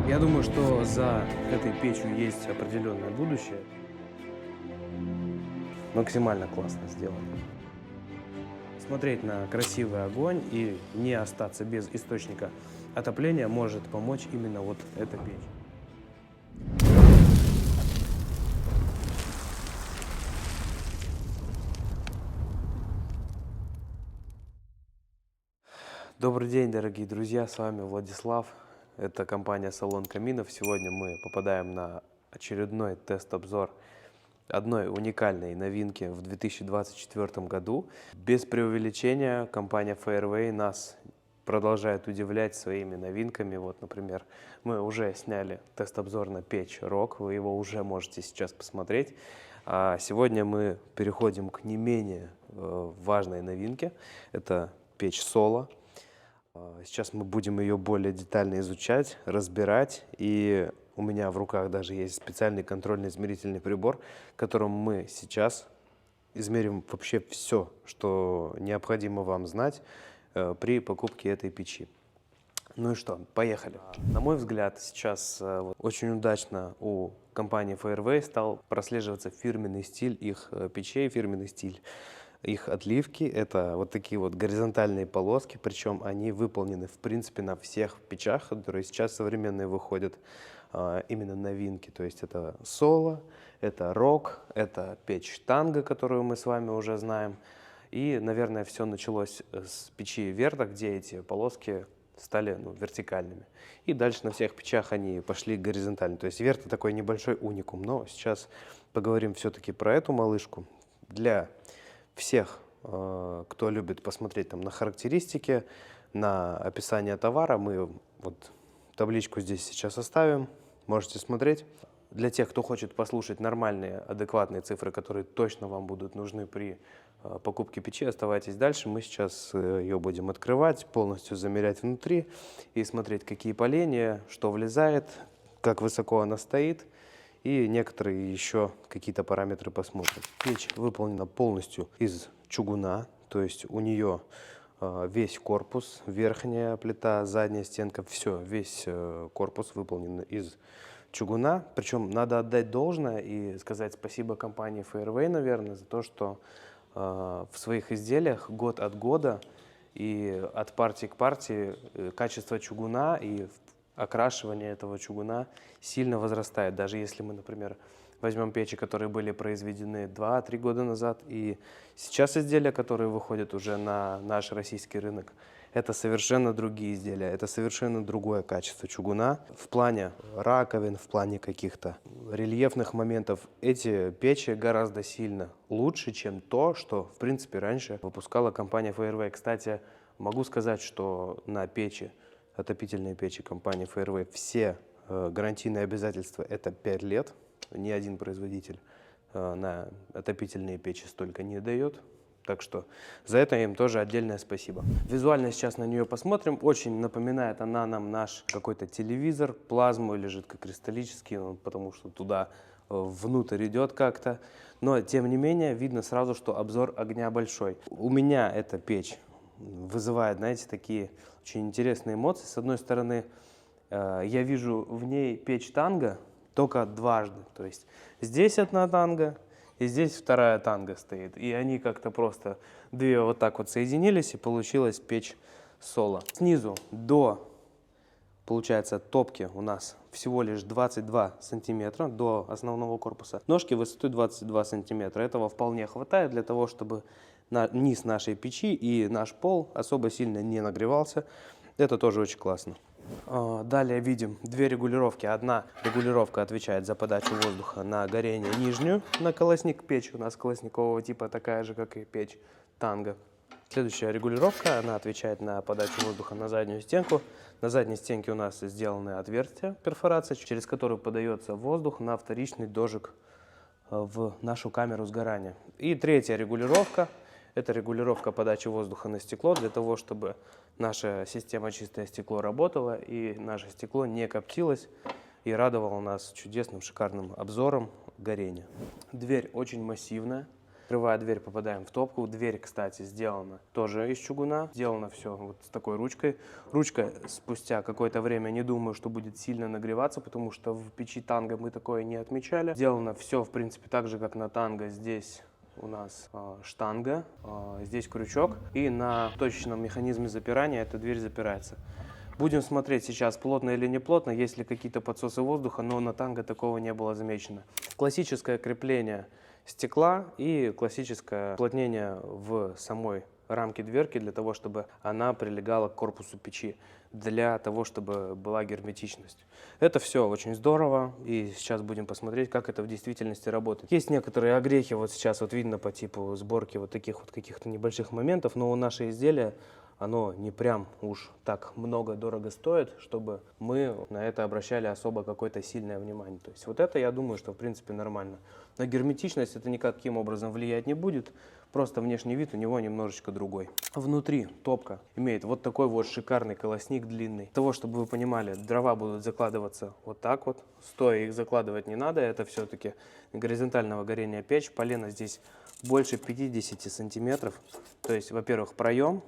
Я думаю, что за этой печью есть определенное будущее. Максимально классно сделано. Смотреть на красивый огонь и не остаться без источника отопления может помочь именно вот эта печь. Добрый день, дорогие друзья, с вами Владислав. Это компания Салон Каминов. Сегодня мы попадаем на очередной тест-обзор одной уникальной новинки в 2024 году. Без преувеличения компания Fairway нас продолжает удивлять своими новинками. Вот, например, мы уже сняли тест-обзор на печь Rock, вы его уже можете сейчас посмотреть. А сегодня мы переходим к не менее важной новинке. Это печь Solo. Сейчас мы будем ее более детально изучать, разбирать, и у меня в руках даже есть специальный контрольно-измерительный прибор, которым мы сейчас измерим вообще все, что необходимо вам знать при покупке этой печи. Ну и что, поехали. На мой взгляд, сейчас очень удачно у компании Fairway стал прослеживаться фирменный стиль их печей, фирменный стиль их отливки. Это вот такие вот горизонтальные полоски, причем они выполнены в принципе на всех печах, которые сейчас современные выходят, именно новинки. То есть это Solo, это Rock, это печь Tango, которую мы с вами уже знаем. И, наверное, все началось с печи Verta, где эти полоски стали вертикальными. И дальше на всех печах они пошли горизонтально. То есть Verta такой небольшой уникум. Но сейчас поговорим все-таки про эту малышку. Для всех, кто любит посмотреть там на характеристики, на описание товара, мы вот табличку здесь сейчас оставим, можете смотреть. Для тех, кто хочет послушать нормальные, адекватные цифры, которые точно вам будут нужны при покупке печи, оставайтесь дальше. Мы сейчас ее будем открывать, полностью замерять внутри и смотреть, какие поленья, что влезает, как высоко она стоит. И некоторые еще какие-то параметры посмотрим. Печь выполнена полностью из чугуна, то есть у нее весь корпус, верхняя плита, задняя стенка, все, весь корпус выполнен из чугуна. Причем надо отдать должное и сказать спасибо компании Fairway, наверное, за то, что в своих изделиях год от года и от партии к партии качество чугуна и окрашивание этого чугуна сильно возрастает. Даже если мы, например, возьмем печи, которые были произведены 2-3 года назад, и сейчас изделия, которые выходят уже на наш российский рынок, это совершенно другие изделия, это совершенно другое качество чугуна. В плане раковин, в плане каких-то рельефных моментов эти печи гораздо сильно лучше, чем то, что, в принципе, раньше выпускала компания Fairway. Кстати, могу сказать, что на печи, отопительные печи компании Fairway, все гарантийные обязательства – это 5 лет. Ни один производитель на отопительные печи столько не дает. Так что за это им тоже отдельное спасибо. Визуально сейчас на нее посмотрим. Очень напоминает она нам наш какой-то телевизор, плазму или жидкокристаллический, потому что туда внутрь идет как-то. Но тем не менее видно сразу, что обзор огня большой. У меня эта печь вызывает, знаете, такие очень интересные эмоции. С одной стороны, я вижу в ней печь Tango только дважды. То есть здесь одна Tango, и здесь вторая Tango стоит. И они как-то просто две вот так вот соединились, и получилась печь Solo. Снизу до, получается, топки у нас всего лишь 22 сантиметра до основного корпуса. Ножки высотой 22 сантиметра. Этого вполне хватает для того, чтобы низ нашей печи и наш пол особо сильно не нагревался. Это тоже очень классно. Далее видим две регулировки. Одна регулировка отвечает за подачу воздуха на горение нижнюю, на колосник. Печь у нас колосникового типа, такая же, как и печь Tango. Следующая регулировка, она отвечает на подачу воздуха на заднюю стенку. На задней стенке у нас сделаны отверстия, перфорация, через которую подается воздух на вторичный дожиг в нашу камеру сгорания. И третья регулировка. Это регулировка подачи воздуха на стекло, для того, чтобы наша система чистое стекло работала и наше стекло не коптилось и радовало нас чудесным, шикарным обзором горения. Дверь очень массивная, Открывая дверь, попадаем в топку. Дверь, кстати, сделана тоже из чугуна. Сделано все вот с такой ручкой. Ручка спустя какое-то время, не думаю, что будет сильно нагреваться, потому что в печи Танго мы такое не отмечали. Сделано все, в принципе, так же, как на Танго. Здесь у нас штанга, здесь крючок, и на точечном механизме запирания эта дверь запирается. Будем смотреть сейчас, плотно или не плотно, есть ли какие-то подсосы воздуха, но на Танго такого не было замечено. Классическое крепление стекла и классическое уплотнение в самой рамке дверки для того, чтобы она прилегала к корпусу печи, для того, чтобы была герметичность. Это все очень здорово, и сейчас будем посмотреть, как это в действительности работает. Есть некоторые огрехи, вот сейчас вот видно по типу сборки вот таких вот каких-то небольших моментов, но наше изделие, оно не прям уж так много дорого стоит, чтобы мы на это обращали особо какое-то сильное внимание. То есть вот это, я думаю, что в принципе нормально. На герметичность это никаким образом влиять не будет, просто внешний вид у него немножечко другой. Внутри топка имеет вот такой вот шикарный колосник длинный. Для того, чтобы вы понимали, дрова будут закладываться вот так вот, стоя их закладывать не надо, это все-таки горизонтального горения печь. Полено здесь больше 50 сантиметров, то есть, во-первых, проем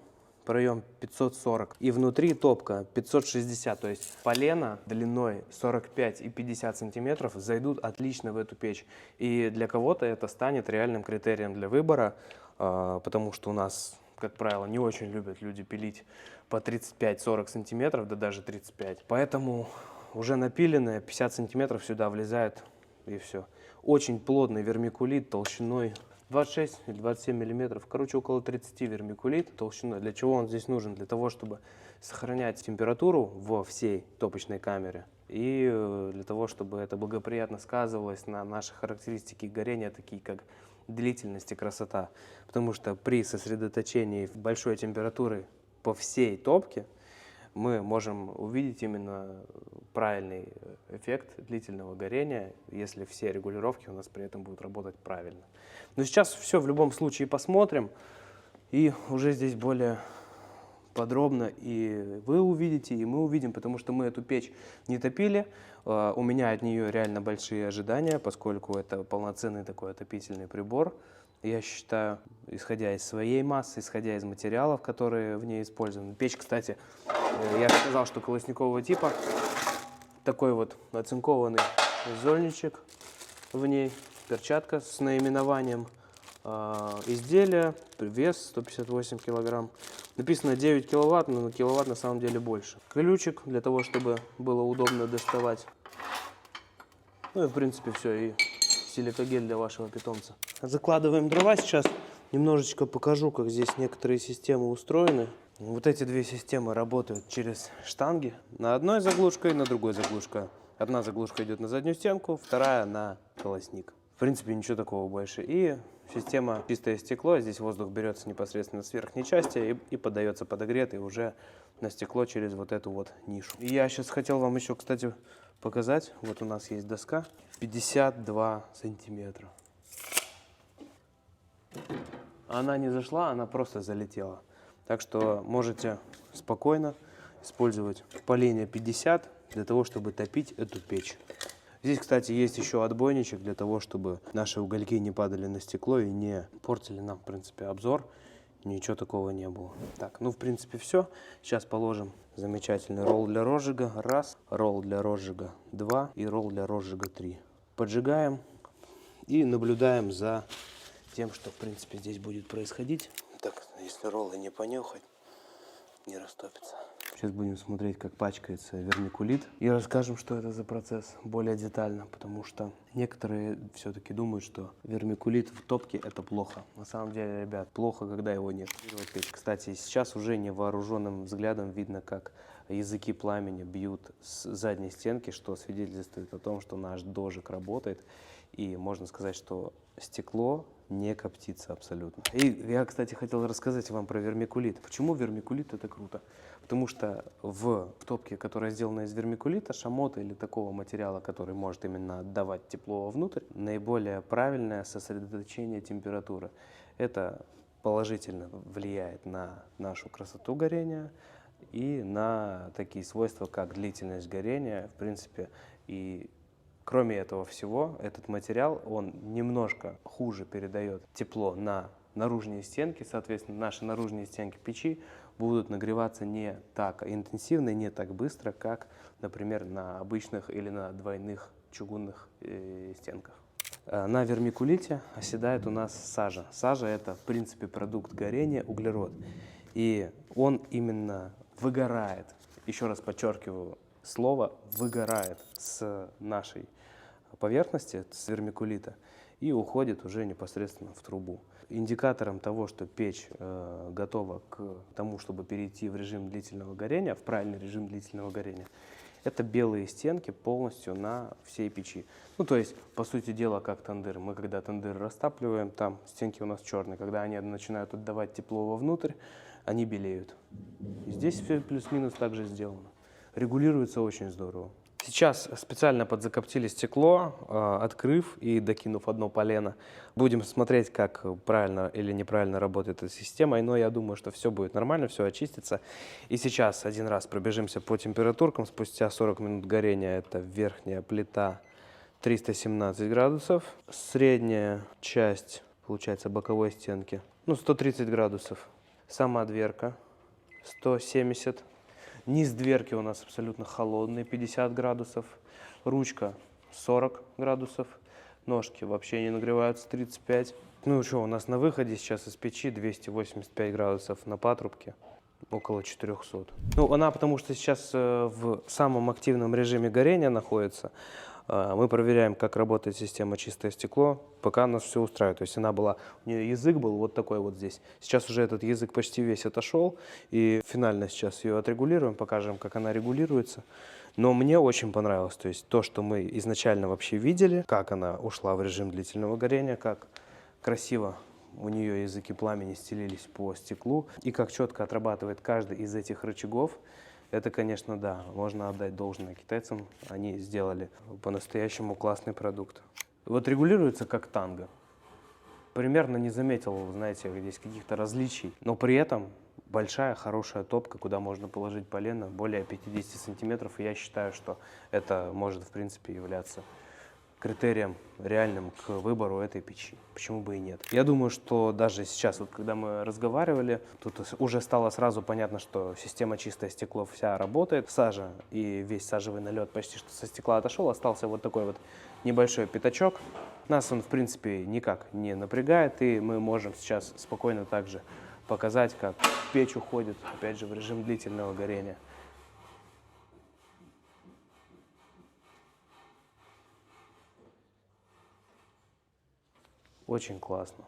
540 и внутри топка 560, то есть полено длиной 45 и 50 сантиметров зайдут отлично в эту печь, и для кого-то это станет реальным критерием для выбора, потому что у нас, как правило, не очень любят люди пилить по 35-40 сантиметров, да даже 35, поэтому уже напиленное 50 сантиметров сюда влезает и все. Очень плотный вермикулит толщиной 26 или 27 миллиметров, короче, около 30 вермикулит толщиной. Для чего он здесь нужен? Для того, чтобы сохранять температуру во всей топочной камере и для того, чтобы это благоприятно сказывалось на наших характеристиках горения, такие как длительность и красота. Потому что при сосредоточении большой температуры по всей топке мы можем увидеть именно правильный эффект длительного горения, если все регулировки у нас при этом будут работать правильно. Но сейчас все в любом случае посмотрим, и уже здесь более подробно и вы увидите, и мы увидим, потому что мы эту печь не топили. У меня от нее реально большие ожидания, поскольку это полноценный такой отопительный прибор. Я считаю, исходя из своей массы, исходя из материалов, которые в ней использованы. Печь, кстати, я сказал, что колосникового типа. Такой вот оцинкованный зольничек в ней, перчатка с наименованием изделия, вес 158 килограмм. Написано 9 киловатт, но на киловатт на самом деле больше. Ключик для того, чтобы было удобно доставать. Ну и в принципе все, и силикагель для вашего питомца. Закладываем дрова сейчас. Немножечко покажу, как здесь некоторые системы устроены. Вот эти две системы работают через штанги. На одной заглушкой, на другой заглушка. Одна заглушка идет на заднюю стенку, вторая на колосник. В принципе, ничего такого больше. И система чистое стекло. Здесь воздух берется непосредственно с верхней части и подается подогретый уже на стекло через вот эту вот нишу. И я сейчас хотел вам еще, кстати, показать. Вот у нас есть доска 52 сантиметра. Она не зашла, она просто залетела. Так что можете спокойно использовать поление 50 для того, чтобы топить эту печь. Здесь, кстати, есть еще отбойничек для того, чтобы наши угольки не падали на стекло и не портили нам, в принципе, обзор. Ничего такого не было. Так, ну, в принципе, все. Сейчас положим замечательный ролл для розжига. Раз, ролл для розжига 2 и ролл для розжига 3. Поджигаем и наблюдаем за тем, что, в принципе, здесь будет происходить. Так, если роллы не понюхать, не растопится. Сейчас будем смотреть, как пачкается вермикулит, и расскажем, что это за процесс более детально, потому что некоторые все-таки думают, что вермикулит в топке это плохо. На самом деле, ребят, плохо, когда его нет. Кстати, сейчас уже невооруженным взглядом видно, как языки пламени бьют с задней стенки, что свидетельствует о том, что наш дожик работает. И можно сказать, что стекло не коптится абсолютно. И я, кстати, хотел рассказать вам про вермикулит. Почему вермикулит это круто? Потому что в топке, которая сделана из вермикулита, шамота или такого материала, который может именно отдавать тепло вовнутрь, наиболее правильное сосредоточение температуры. Это положительно влияет на нашу красоту горения и на такие свойства, как длительность горения, в принципе, и Кроме этого всего, этот материал, он немножко хуже передает тепло на наружные стенки, соответственно, наши наружные стенки печи будут нагреваться не так интенсивно и не так быстро, как, например, на обычных или на двойных чугунных стенках. На вермикулите оседает у нас сажа. Сажа – это, в принципе, продукт горения, углерод. И он именно выгорает, еще раз подчеркиваю, слово «выгорает» с нашей поверхности, с вермикулита, и уходит уже непосредственно в трубу. Индикатором того, что печь готова к тому, чтобы перейти в режим длительного горения, в правильный режим длительного горения, это белые стенки полностью на всей печи. Ну, то есть, по сути дела, как тандыр. Мы, когда тандыр растапливаем, там стенки у нас черные. Когда они начинают отдавать тепло вовнутрь, они белеют. И здесь все плюс-минус так же сделано. Регулируется очень здорово. Сейчас специально подзакоптили стекло, открыв и докинув одно полено. Будем смотреть, как правильно или неправильно работает эта система. Но я думаю, что все будет нормально, все очистится. И сейчас один раз пробежимся по температуркам. Спустя 40 минут горения это верхняя плита 317 градусов. Средняя часть, получается, боковой стенки, 130 градусов. Сама дверка 170. Низ дверки у нас абсолютно холодный, 50 градусов. Ручка 40 градусов. Ножки вообще не нагреваются, 35. Ну что, у нас на выходе сейчас из печи 285 градусов, на патрубке около 400. Ну, она потому что сейчас в самом активном режиме горения находится. Мы проверяем, как работает система чистое стекло, пока нас все устраивает. То есть у нее язык был вот такой вот здесь. Сейчас уже этот язык почти весь отошел, и финально сейчас ее отрегулируем, покажем, как она регулируется. Но мне очень понравилось, то есть то, что мы изначально вообще видели, как она ушла в режим длительного горения, как красиво у нее языки пламени стелились по стеклу, и как четко отрабатывает каждый из этих рычагов. Это, конечно, да, можно отдать должное китайцам. Они сделали по-настоящему классный продукт. Вот регулируется как танго. Примерно не заметил, знаете, здесь каких-то различий. Но при этом большая, хорошая топка, куда можно положить полено, более 50 сантиметров. И я считаю, что это может, в принципе, являться критерием реальным к выбору этой печи. Почему бы и нет? Я думаю, что даже сейчас, вот когда мы разговаривали, тут уже стало сразу понятно, что система чистое стекло вся работает. Сажа и весь сажевый налет почти что со стекла отошел. Остался вот такой вот небольшой пятачок. Нас он, в принципе, никак не напрягает. И мы можем сейчас спокойно также показать, как печь уходит, опять же, в режим длительного горения. Очень классно.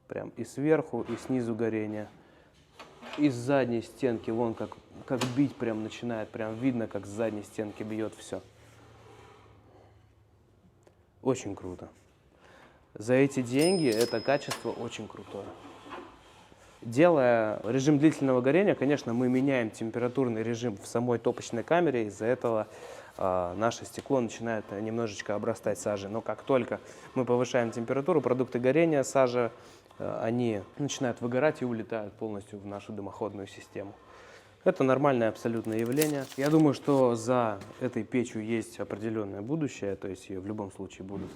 Прям и сверху, и снизу горение. И с задней стенки, вон как бить прям начинает. Прям видно, как с задней стенки бьет все. Очень круто. За эти деньги это качество очень крутое. Делая режим длительного горения, конечно, мы меняем температурный режим в самой топочной камере. Из-за этого наше стекло начинает немножечко обрастать сажей. Но как только мы повышаем температуру, продукты горения, сажа, они начинают выгорать и улетают полностью в нашу дымоходную систему. Это нормальное абсолютное явление. Я думаю, что за этой печью есть определенное будущее. То есть ее в любом случае будут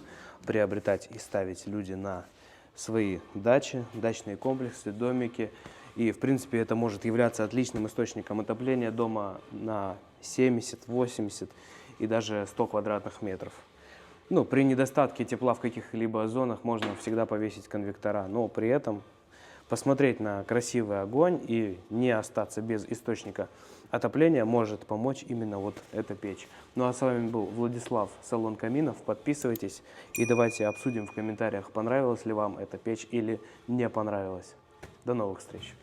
приобретать и ставить люди на свои дачи, дачные комплексы, домики. И, в принципе, это может являться отличным источником отопления дома на 70, 80 и даже 100 квадратных метров. Ну, при недостатке тепла в каких-либо зонах можно всегда повесить конвектора, но при этом посмотреть на красивый огонь и не остаться без источника отопления может помочь именно вот эта печь. Ну а с вами был Владислав, салон каминов. Подписывайтесь и давайте обсудим в комментариях, понравилась ли вам эта печь или не понравилась. До новых встреч!